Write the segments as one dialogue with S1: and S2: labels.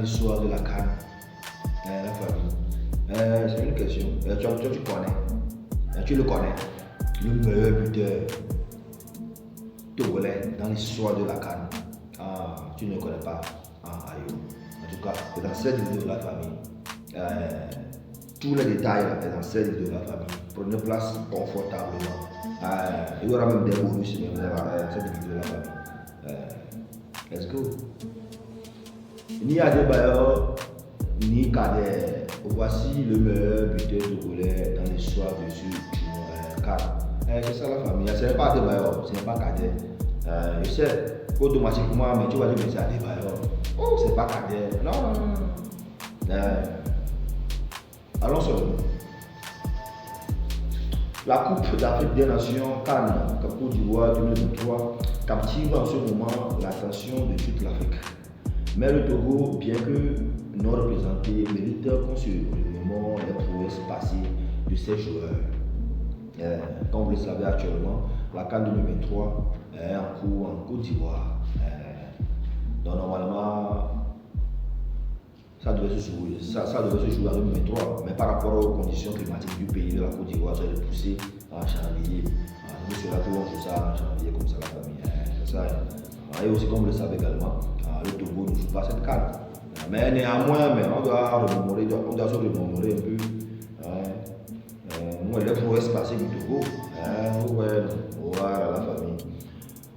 S1: l'histoire de la CAN, la famille. C'est une question. Tu connais, tu le connais, le meilleur buteur togolais dans l'histoire de la CAN. Ah, tu ne connais pas. Ah, aïe. En tout cas, c'est dans cette vidéo de la famille. Tous les détails là, dans cette vidéo de la famille. Prenez place confortablement. Il y aura même des bonus dans cette vidéo de la famille. Let's go. Ni Adebayor, ni Kader. Voici le meilleur buteur togolais dans l'histoire de ce CAN. C'est ça la famille. Ce n'est pas Adebayor, ce n'est pas Kader. Je sais, automatiquement, mais tu vas dire que c'est Adebayor. Oh, c'est pas Kader. Non. Allons sur la Coupe d'Afrique des Nations CAN, Côte d'Ivoire 2023, captive en ce moment l'attention de toute l'Afrique. Mais le Togo, bien que non représenté, mérite qu'on se remémore les prouesses passées de ces joueurs. Comme vous le savez actuellement, la CAN 2023 est en cours en Côte d'Ivoire. Donc normalement, ça devait se jouer en 2023, mais par rapport aux conditions climatiques du pays de la Côte d'Ivoire, ça a été poussé en janvier. C'est cela que l'on joue ça en janvier, comme ça la famille. C'est ça. Et aussi, comme vous le savez également, le Togo ne joue pas cette CAN. Mais néanmoins, on doit se remémorer un peu. Les prouesses passées du Togo. Voilà la famille.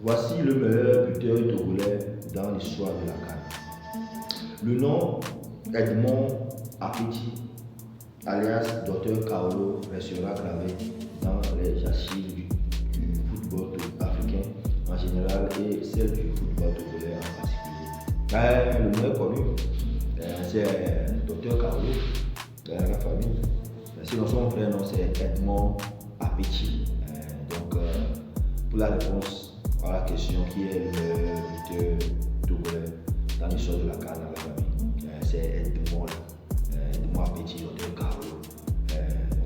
S1: Voici le meilleur buteur togolais dans l'histoire de la CAN. Le nom Edmond Apeti, alias Dr Kaolo, restera gravé dans les archives du football africain en général et celle du football togolais en particulier. Le meilleur connu, c'est Dr Kaolo, la famille. Sinon son vrai nom c'est Edmond Apeti. Donc pour la réponse à la question qui est le buteur togolais dans l'histoire de la CAN, la famille, c'est Edmond Apeti, Dr Kaolo.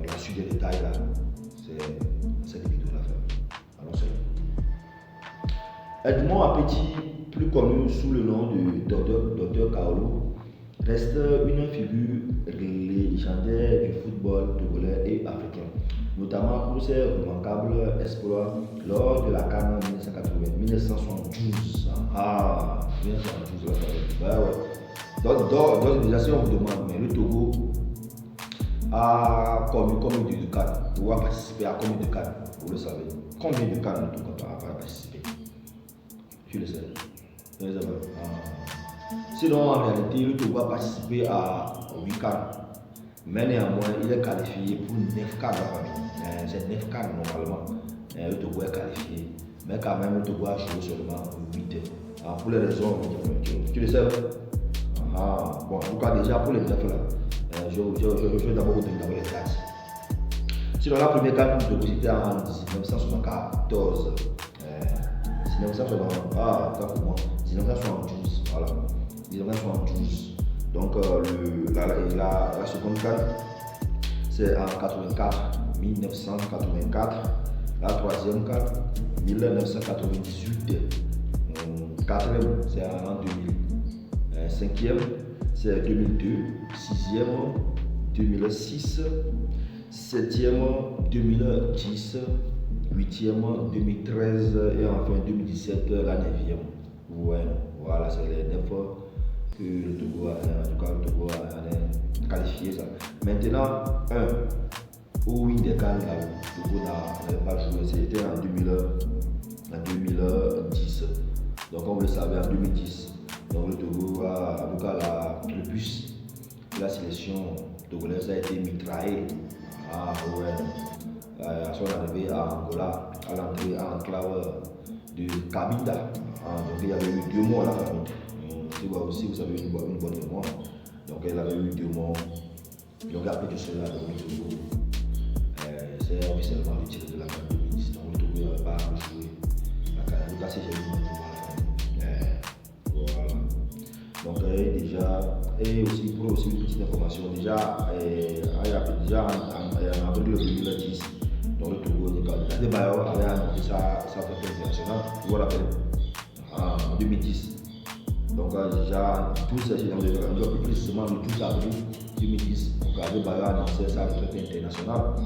S1: La suite des détails là, c'est cette vidéo de la famille. Alors c'est Edmond Apeti, plus connu sous le nom de Dr Kaolo, reste une figure légendaire du football togolais et africain, notamment pour ses remarquables exploits lors de la CAN 1972. 1972, Donc déjà, si on vous demande, mais le Togo a combien de CAN? Ou a participé à combien de CAN? Vous le savez. Combien de CAN le Togo a participé? Je le sais. Sinon, en réalité, le Togo a participé à 8 CAN. Mais néanmoins, il est qualifié pour 9 CAN. C'est 9 CAN normalement. Le Togo est qualifié. Mais quand même, le Togo a joué seulement 8. Pour les raisons, tu le sais. Bon, en tout cas, déjà pour les 9 là, je vais d'abord vous donner les dates. Sinon, la première CAN du Togo, c'était en 1974. 1972, voilà. 1972. Donc la seconde CAN, c'est en 1984. La troisième CAN, 1998. Quatrième, c'est en 2000. Cinquième, c'est 2002. Sixième, 2006. Septième, 2010. Huitième, 2013 et enfin 2017, la neuvième. Ouais, voilà, c'est les 9 que le Togo a qualifié ça. Maintenant, où il décale là, le Togo n'avait pas joué, c'était en 2010. Donc comme vous le savez, en 2010, donc le Togo a, en tout cas le bus de la sélection togolaise a été mitraillé. À son arrivée à Angola, à l'entrée à l'enclave de Cabinda. Donc il y avait eu 2 mois à la famille. Si vous avez une bonne mémoire, donc elle avait eu 2 mois. Donc après tout cela, donc, le Togo c'est officiellement retiré de la CAN 2010. Donc le Togo n'avait pas joué la CAN. Donc là, c'est j'ai eu une bonne voilà. Donc déjà, et aussi pour aussi une petite information, déjà en avril 2010, donc le Togo, Adebayor avait annoncé sa fête internationale, vous vous rappelez, en 2010. Donc déjà, tous ces plus précisément le 12 avril 2010, donc Adebayor a annoncé sa retraite internationale.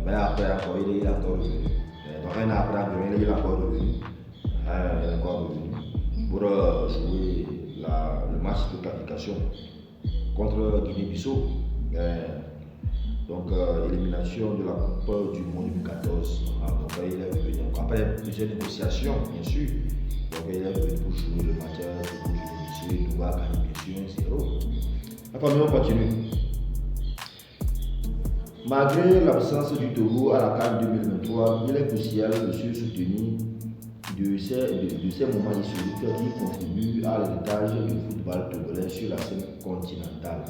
S1: Mais après encore, il est encore revenu. Donc un an après environ, il est encore revenu. Il est encore revenu pour jouer le match de qualification contre Guinée-Bissau. Donc élimination de la Coupe du Monde 2014. Donc il est revenu. Donc, après plusieurs négociations, bien sûr. Donc il est revenu pour jouer le match pour Guinée-Bissau. Il doit gagner bien sûr 1-0. La famille, on continue. Malgré l'absence du Togo à la CAN 2023, il est crucial de se soutenir de ces moments historiques qui contribuent à l'héritage du football togolais sur la scène continentale.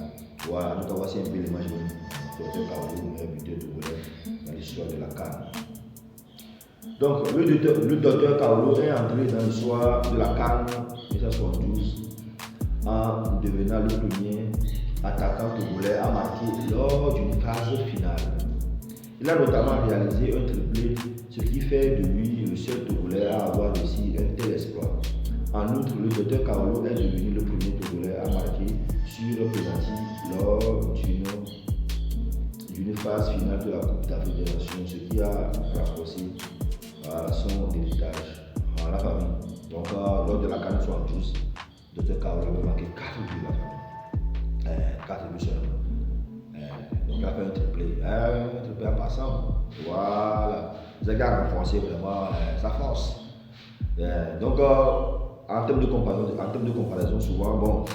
S1: Voilà, nous voici un peu l'image de Dr Kaolo, un buteur togolais dans l'histoire de la CAN. Donc, le Dr Kaolo est entré dans l'histoire de la CAN 1972 en devenant le premier attaquant togolais à marquer lors d'une phase finale. Il a notamment réalisé un triplé, ce qui fait de lui le seul Togolais à avoir réussi un tel exploit. En outre, le Dr Kaolo est devenu le premier Togolais à marquer sur penalty lors d'une phase finale de la Coupe d'Afrique des Nations, ce qui a renforcé son héritage en la famille. Donc, lors de la CAN 72, Dr Kaolo a marqué 4 buts la famille. 4 buts seulement. Donc il a fait un triplé en passant. Voilà. Les gars ont renforcé vraiment sa force. Donc en termes de comparaison, souvent, bon,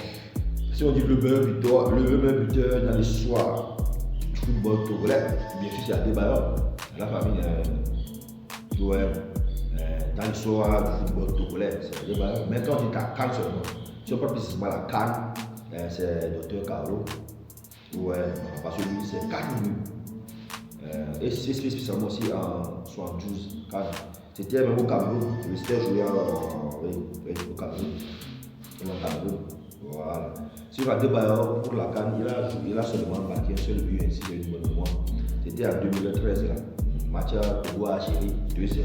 S1: si on dit le meilleur buteur dans l'histoire du football togolais, bien sûr c'est Adebayor, la famille dans l'histoire du football togolais, c'est Adebayor. Mais quand on dit la CAN seulement, si on parle précisément la CAN, c'est Dr Kaolo. Ouais, parce que lui c'est 4 buts. Et c'est spécialement aussi en 72 CAN. C'était même au Cameroun. Il s'était joué au Cameroun. Voilà. Sur Adebayor pour la CAN, il a seulement marqué un seul but ainsi de moi. C'était en 2013 là. Match Togo Algérie 2-0.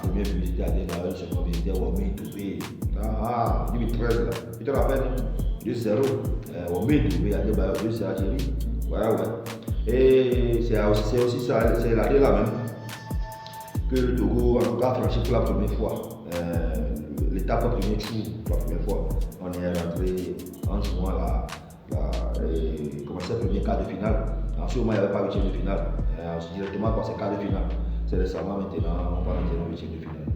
S1: Premier but c'était Adebayor, second but c'était Wami Toubé. 2013 là. Tu te rappelles? 2-0. Wami Toubé Adebayor 2-0 Algérie. Ouais. Et c'est aussi ça, c'est l'année là même que le Togo en tout cas a franchi pour la première fois l'étape premier tour pour la première fois. On est rentré en jouant le premier quart de finale. En ce moment il n'y avait pas huitième de finale. Directement quand c'est quart de finale. C'est récemment maintenant, on va maintenant huitième de finale.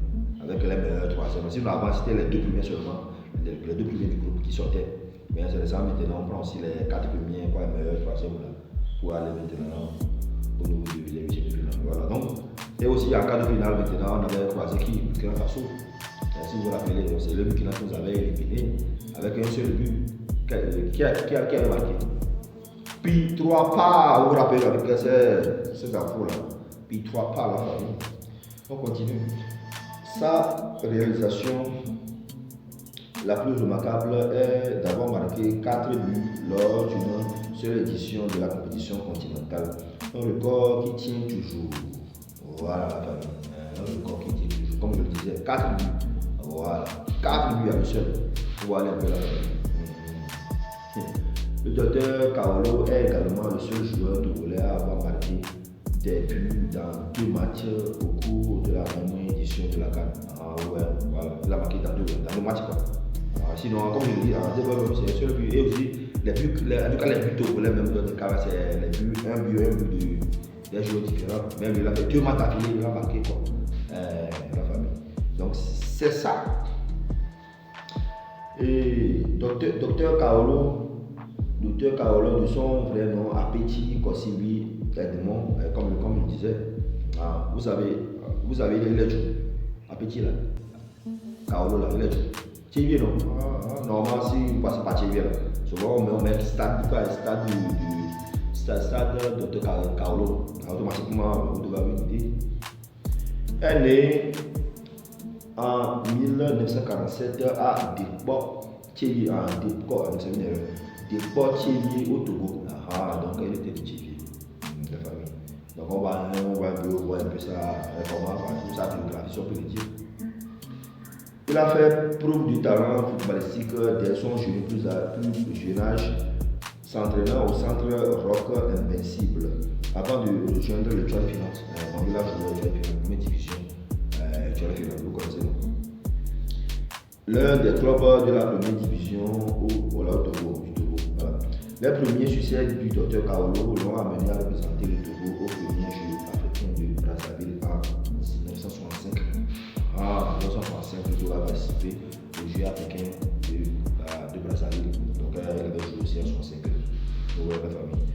S1: Avec les meilleurs troisième. Sinon avant c'était les deux premiers seulement, les deux premiers du groupe qui sortaient. Mais c'est récemment maintenant on prend aussi les 4 premiers pour les meilleurs troisième là. Pour aller maintenant au niveau de l'huitième de finale. Voilà donc. Et aussi en quart de finale maintenant on avait croisé qui Burkina Faso. Si vous vous rappelez, c'est le Burkina Faso nous avait éliminé avec un seul but qui avait marqué. Puis 3 pas, vous vous rappelez avec ces infos là. Puis 3 pas la famille. On continue. Sa réalisation la plus remarquable est d'avoir marqué 4 buts lors d'une seule édition de la compétition continentale. Un record qui tient toujours. Voilà la famille. Un record qui tient toujours. Comme je le disais, 4 buts. Voilà. 4 buts à lui seul. Voilà un peu la famille. Le Dr Kaolo est également le seul joueur togolais à avoir marqué des buts dans 2 matchs au cours de la même édition de la CAN. Voilà. Il a marqué dans 2 matchs quoi. Sinon, comme je le dis, c'est le seul but. Et aussi, les buts togolais, même dans le cas, c'est les buts, un but des joueurs différents. Même il a fait 2 matchs affilés, il a marqué quoi. La famille. Donc, c'est ça. Et Dr Kaolo, de son vrai nom, Apeti Kosibi Edmond, comme il disait, vous avez il est joué. Apeti là. Kaolo là, il est joué. Tchévier non. Normalement, si vous passez par Tchévier là, souvent on met le stade de Kaolo. Automatiquement, vous devez avoir une idée. Elle est en 1947 à Depot Tchévier, Depot Tchévier au Togo. Donc elle était de Tchévier, la famille. Donc on va un peu voir un peu ça, comment ça biographie, si on peut le dire. Il a fait preuve du talent footballistique dès son plus jeune âge, s'entraînant au centre Rock Invincible avant de rejoindre le Étoile Finance. Donc il a joué à l'Étoile Finance, première division. Étoile Finance, vous connaissez, non? L'un des clubs de la première division au Togo. Voilà. Les premiers succès du Dr Kaolo l'ont amené à représenter le Togo au premier jeu africain de Brazzaville en 1965. En 1965, il a participé au jeu africain de Brazzaville. Donc il avait joué aussi en 65 pour la famille.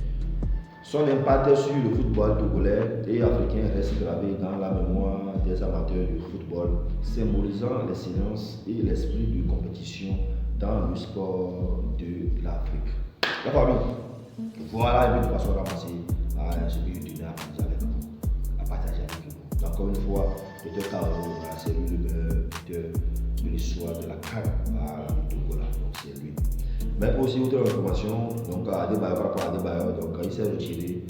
S1: Son impact sur le football togolais et africain reste gravé dans la mémoire des amateurs de football, symbolisant l'excellence et l'esprit de compétition dans le sport de l'Afrique. La famille, voilà une façon de ramasser ce que je tenais à partager avec vous. Encore une fois, Dr Kaolo, c'est lui le meilleur de l'histoire de la CAN du Togo. Donc c'est lui. Mais aussi autre information, donc par rapport à Adebayor, donc il s'est retiré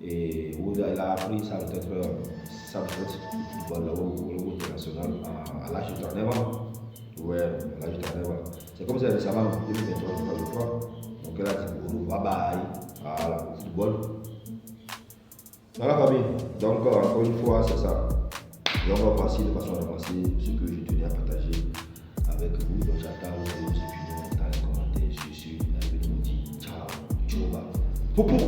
S1: et il a appris sa retraite du football au niveau international à l'âge de 39 ans. Ouais, à l'âge de 39 ans. C'est comme ça récemment, en 2023, je crois. Donc elle a dit bye bye au football. Dans la famille, donc encore une fois, c'est ça. Donc on va passer de façon avancée ce que je tenais à partager avec vous. Donc j'attends vos opinions dans les commentaires. Je suis Poupou.